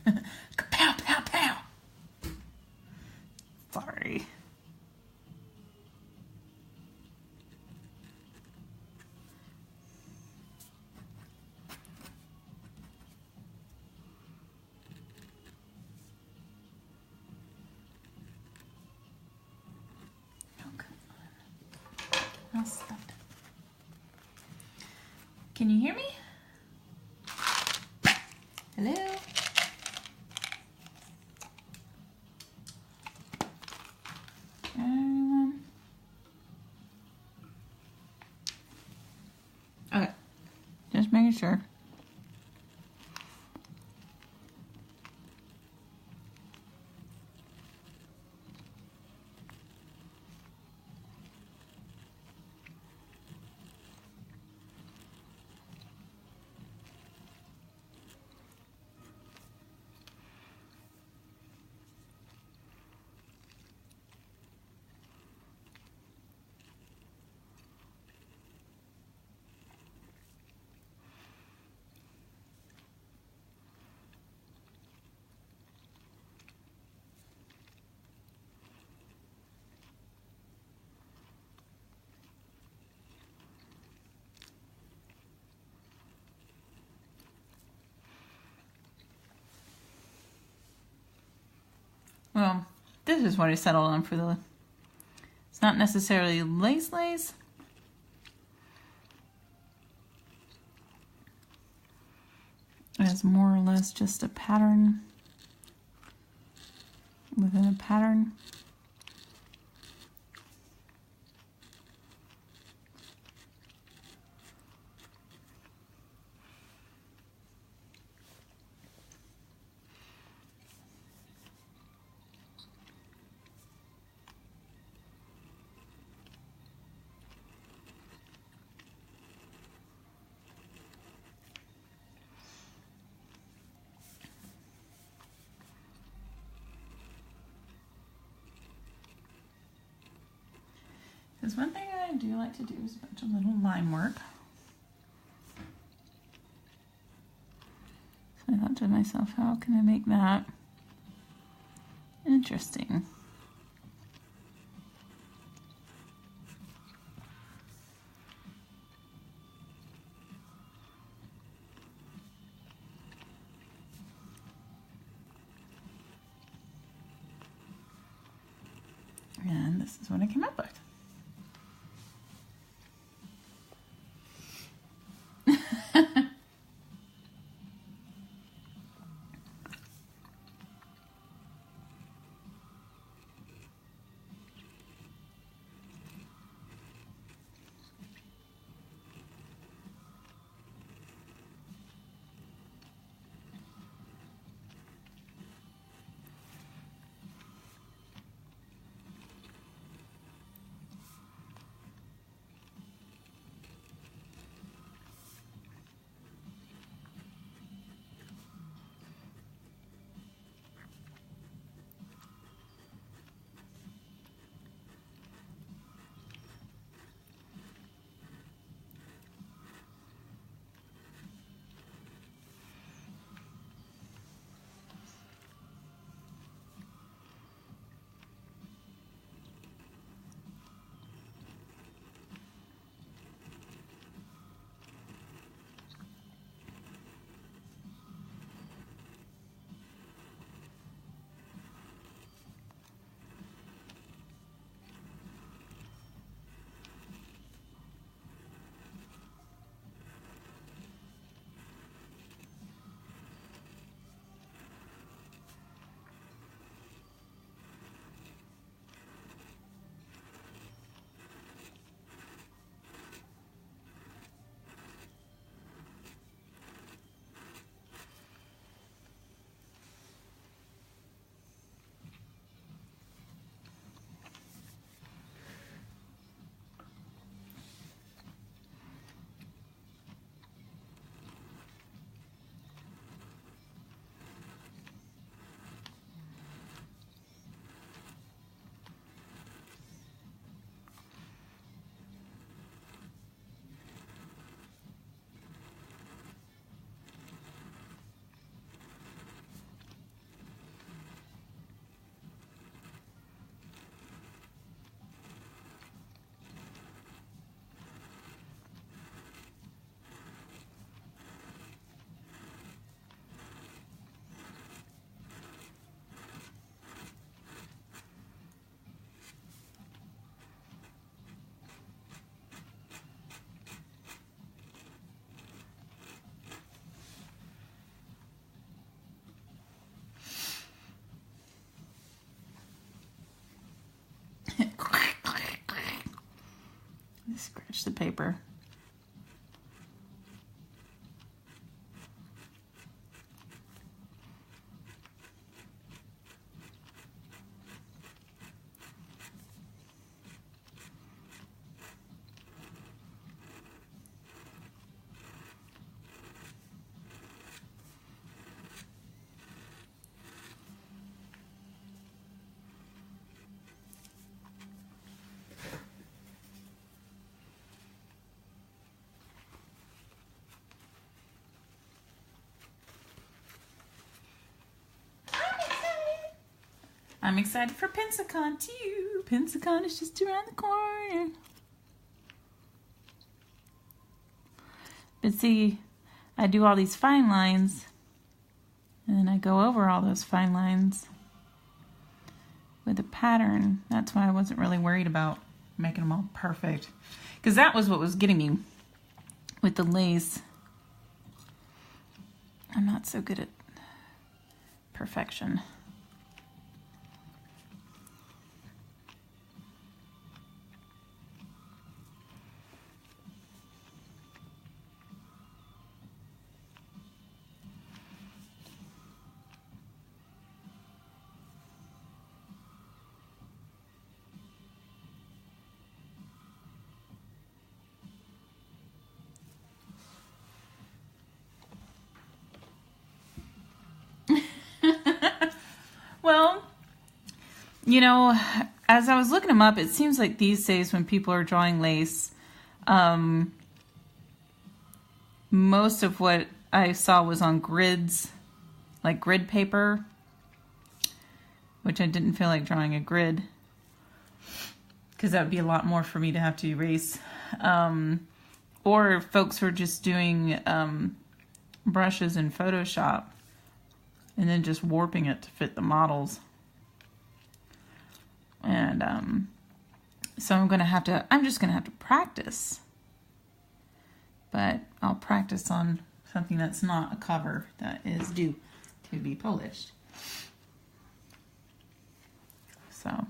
Pow, pow, pow. Sorry. I'll stop it. Can you hear me? Hello? Okay, just making sure. Well, this is what I settled on for the... It's not necessarily lace. It's more or less just a pattern within a pattern. Because one thing I do like to do is a bunch of little line work. So I thought to myself, how can I make that interesting? And this is what I came up with. the paper. I'm excited for Pensacon too. Pensacon is just around the corner. But see, I do all these fine lines, and then I go over all those fine lines with a pattern. That's why I wasn't really worried about making them all perfect, because that was what was getting me with the lace. I'm not so good at perfection. Well, you know, as I was looking them up, it seems like these days when people are drawing lace, most of what I saw was on grids, like grid paper, which I didn't feel like drawing a grid because that would be a lot more for me to have to erase. Or folks were just doing brushes in Photoshop and then just warping it to fit the models. And so I'm just gonna have to practice. But I'll practice on something that's not a cover that is due to be polished. So.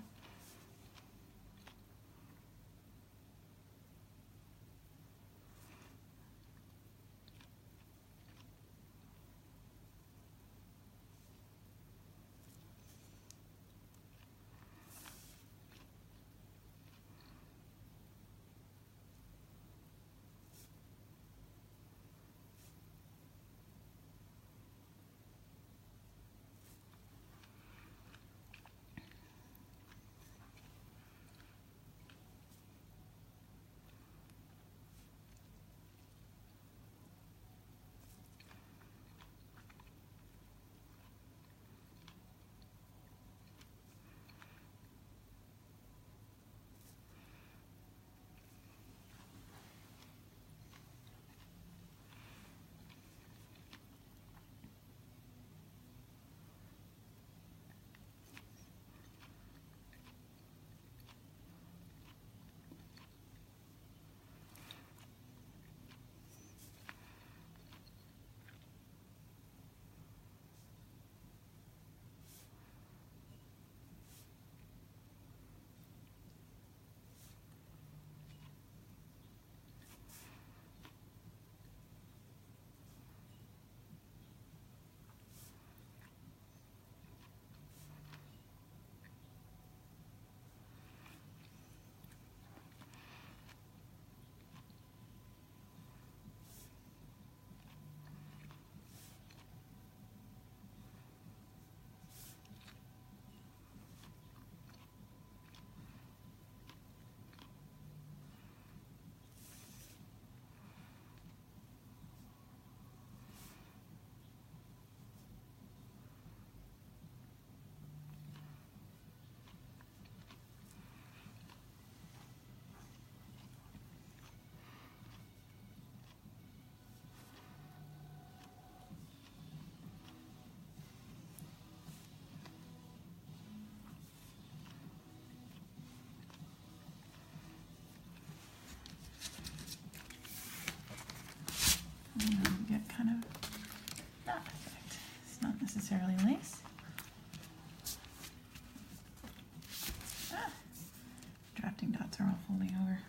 Get kind of not perfect. It's not necessarily lace. Drafting dots are all folding over.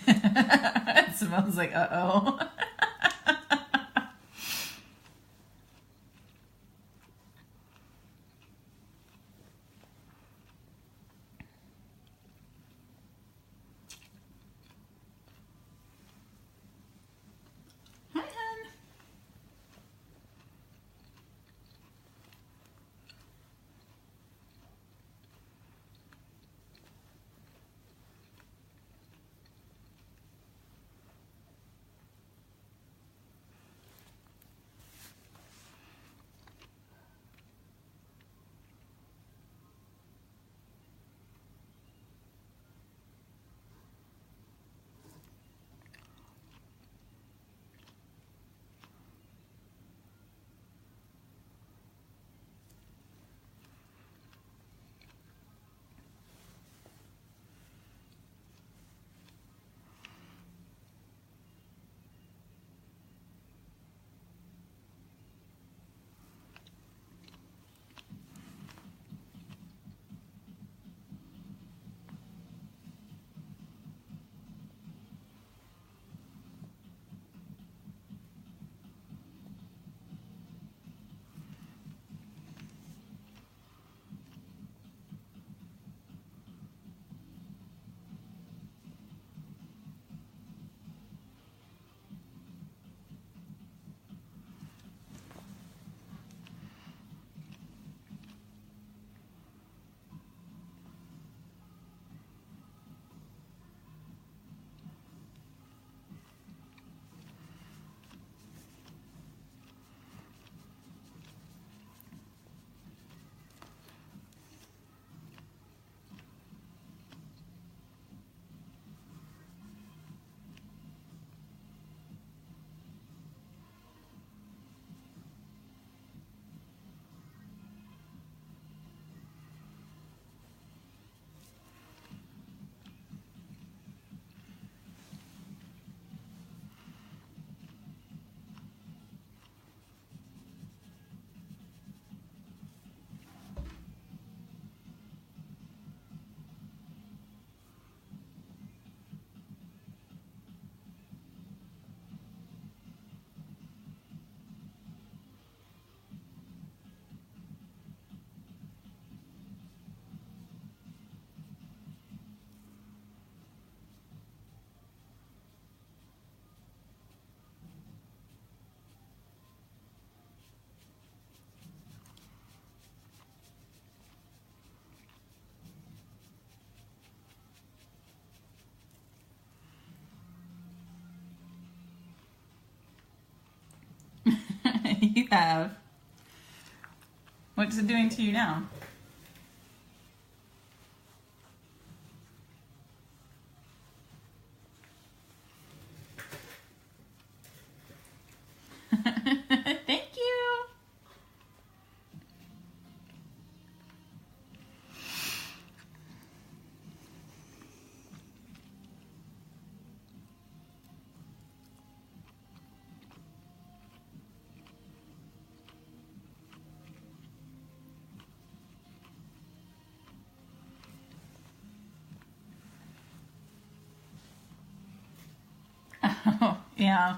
It smells like uh-oh. Hi, hon. You have. What's it doing to you now? Thank you. Oh, yeah.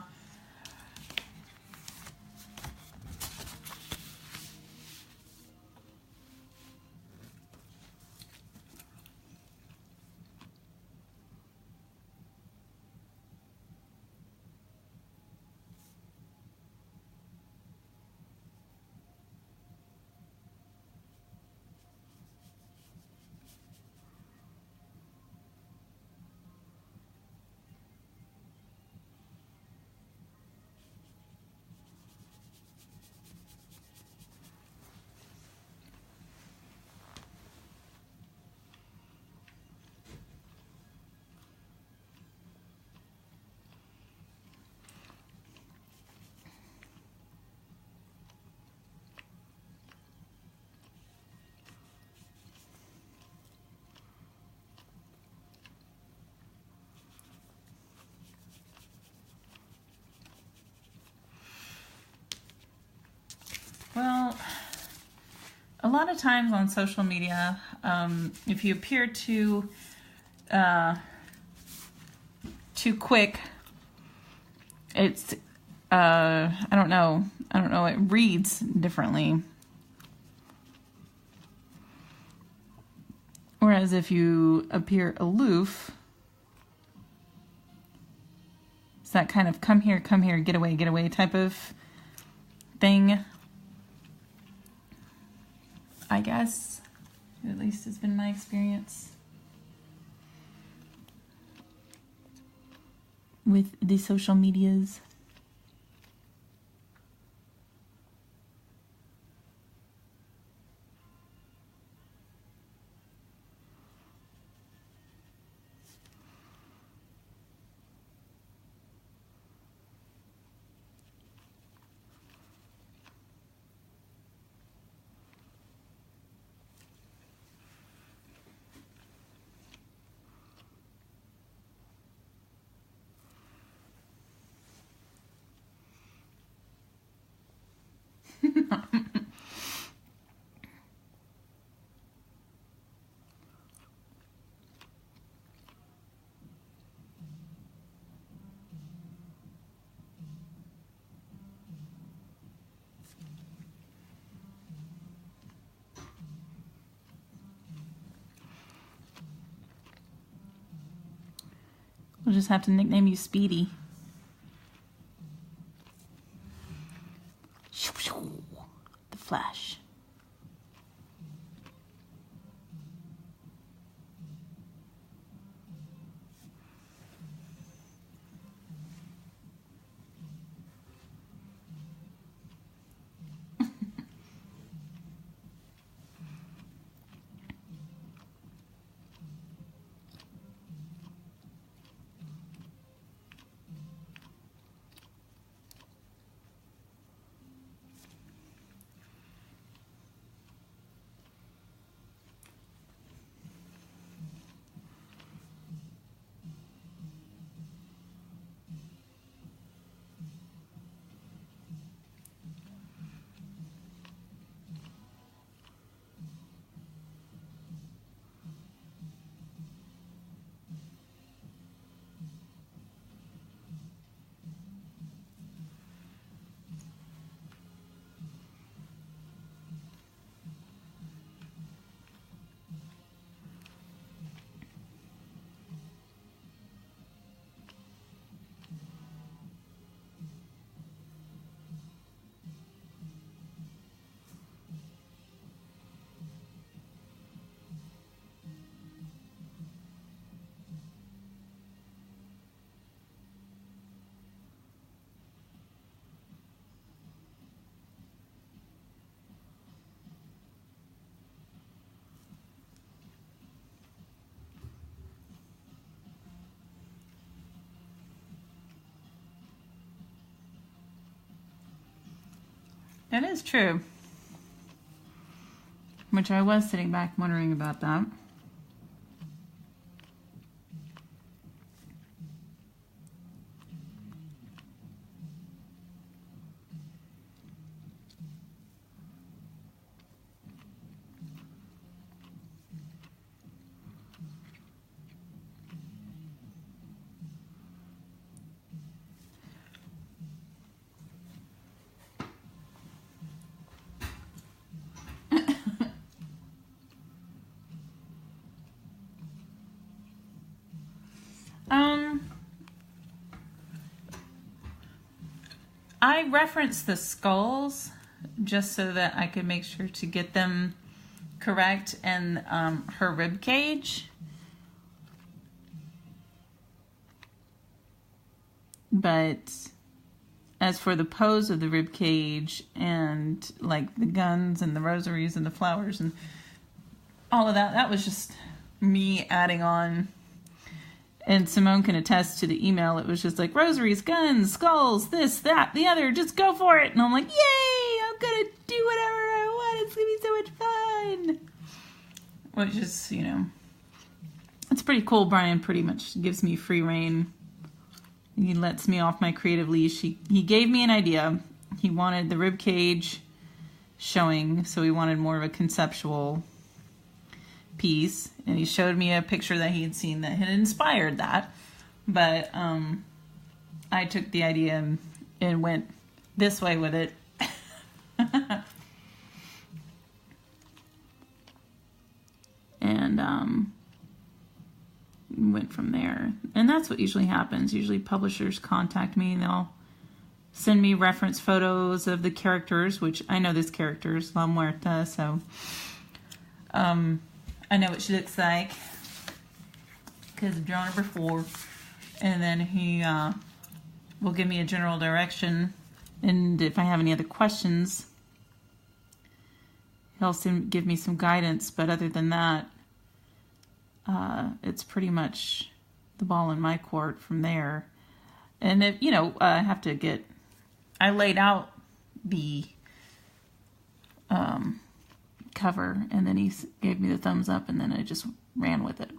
Well, a lot of times on social media, if you appear to too quick. It's, I don't know, it reads differently. Whereas if you appear aloof, it's that kind of come here, get away type of thing, I guess. At least has been my experience with the social medias. We'll just have to nickname you Speedy. The Flash. That is true. Which I was sitting back wondering about that. I referenced the skulls just so that I could make sure to get them correct, and her rib cage. But as for the pose of the rib cage and like the guns and the rosaries and the flowers and all of that, that was just me adding on. And Simone can attest to the email. It was just like rosaries, guns, skulls, this, that, the other. Just go for it. And I'm like, yay! I'm gonna do whatever I want. It's gonna be so much fun. Which is, you know, it's pretty cool. Brian pretty much gives me free reign. He lets me off my creative leash. He gave me an idea. He wanted the rib cage showing, so he wanted more of a conceptual piece, and he showed me a picture that he had seen that had inspired that. But I took the idea and went this way with it. And went from there. And that's what usually happens. Usually publishers contact me and they'll send me reference photos of the characters, which I know this character is La Muerta, so I know what she looks like because I've drawn her before. And then he will give me a general direction, and if I have any other questions, he'll give me some guidance. But other than that, it's pretty much the ball in my court from there. And if I have to get, I laid out the cover, and then he gave me the thumbs up, and then I just ran with it.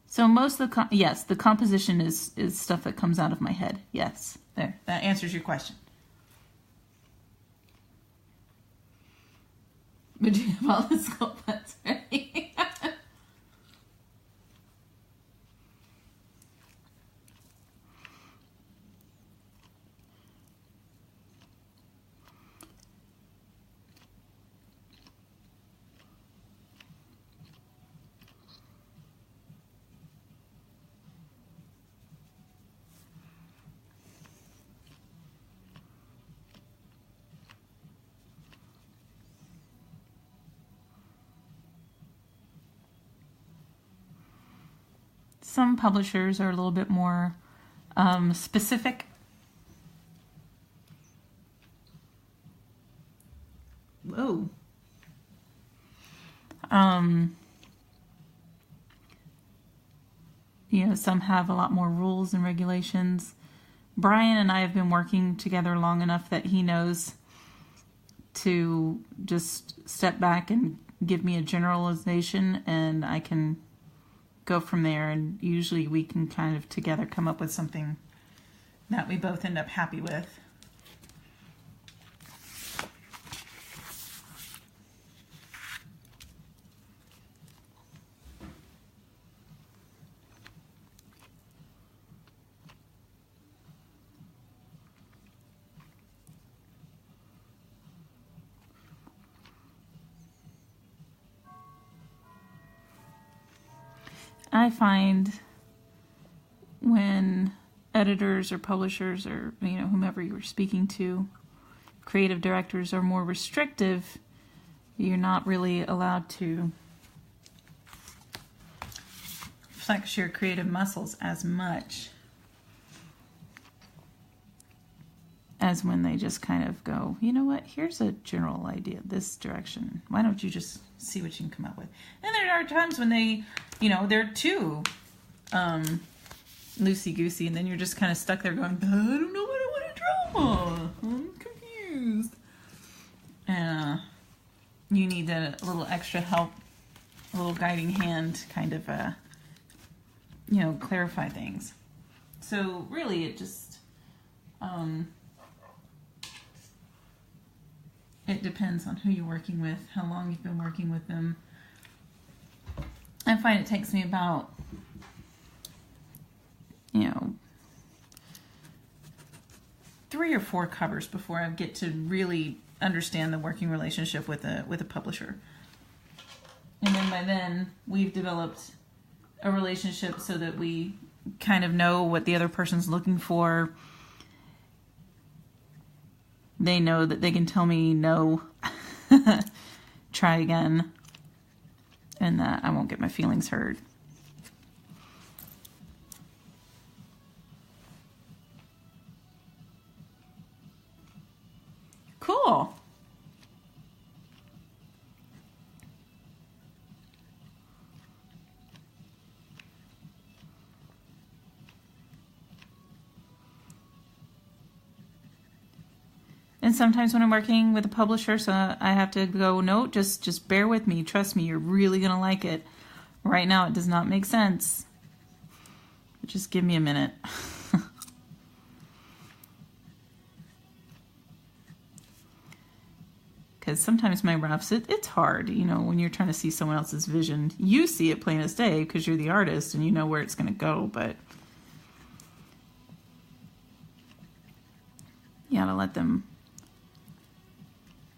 So most of the yes, the composition is stuff that comes out of my head. Yes, there, that answers your question. But do you have all the sculpts ready? Some publishers are a little bit more specific. Whoa. Some have a lot more rules and regulations. Brian and I have been working together long enough that he knows to just step back and give me a generalization, and I can go from there, and usually we can kind of together come up with something that we both end up happy with. I find when editors or publishers or whomever you're speaking to, creative directors, are more restrictive, you're not really allowed to flex your creative muscles as much as when they just kind of go, you know what, here's a general idea, this direction. Why don't you just see what you can come up with? And there are times when they, they're too loosey-goosey, and then you're just kind of stuck there going, I don't know what I want to draw. I'm confused. And you need a little extra help, a little guiding hand to kind of, clarify things. So really it just, it depends on who you're working with, how long you've been working with them. I find it takes me about, 3 or 4 covers before I get to really understand the working relationship with a publisher. And then by then, we've developed a relationship so that we kind of know what the other person's looking for. They know that they can tell me no, try again, and that I won't get my feelings hurt. Cool. And sometimes when I'm working with a publisher, so I have to go, no, just bear with me. Trust me, you're really going to like it. Right now, it does not make sense. But just give me a minute. because sometimes my roughs, it's hard, when you're trying to see someone else's vision. You see it plain as day because you're the artist and you know where it's going to go, but you gotta let them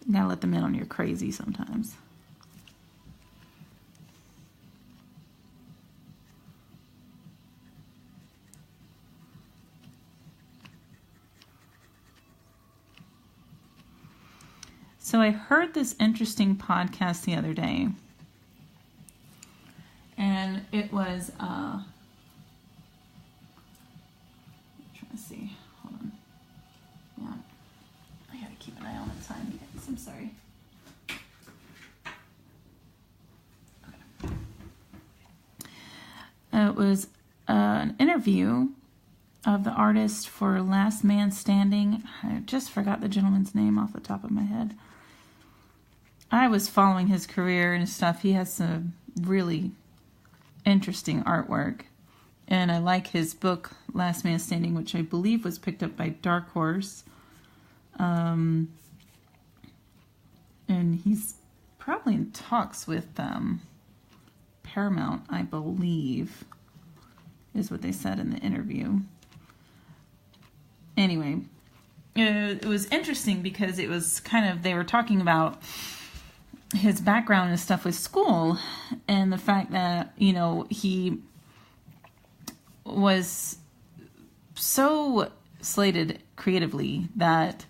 in on your crazy sometimes. So I heard this interesting podcast the other day, and it was, I'm trying to see, hold on, yeah, I gotta keep an eye on the time, guys, I'm sorry. Okay. It was an interview of the artist for Last Man Standing. I just forgot the gentleman's name off the top of my head. I was following his career and stuff. He has some really interesting artwork. And I like his book, Last Man Standing, which I believe was picked up by Dark Horse. And he's probably in talks with Paramount, I believe, is what they said in the interview. Anyway, it was interesting because it was they were talking about his background and stuff with school and the fact that, he was so slated creatively that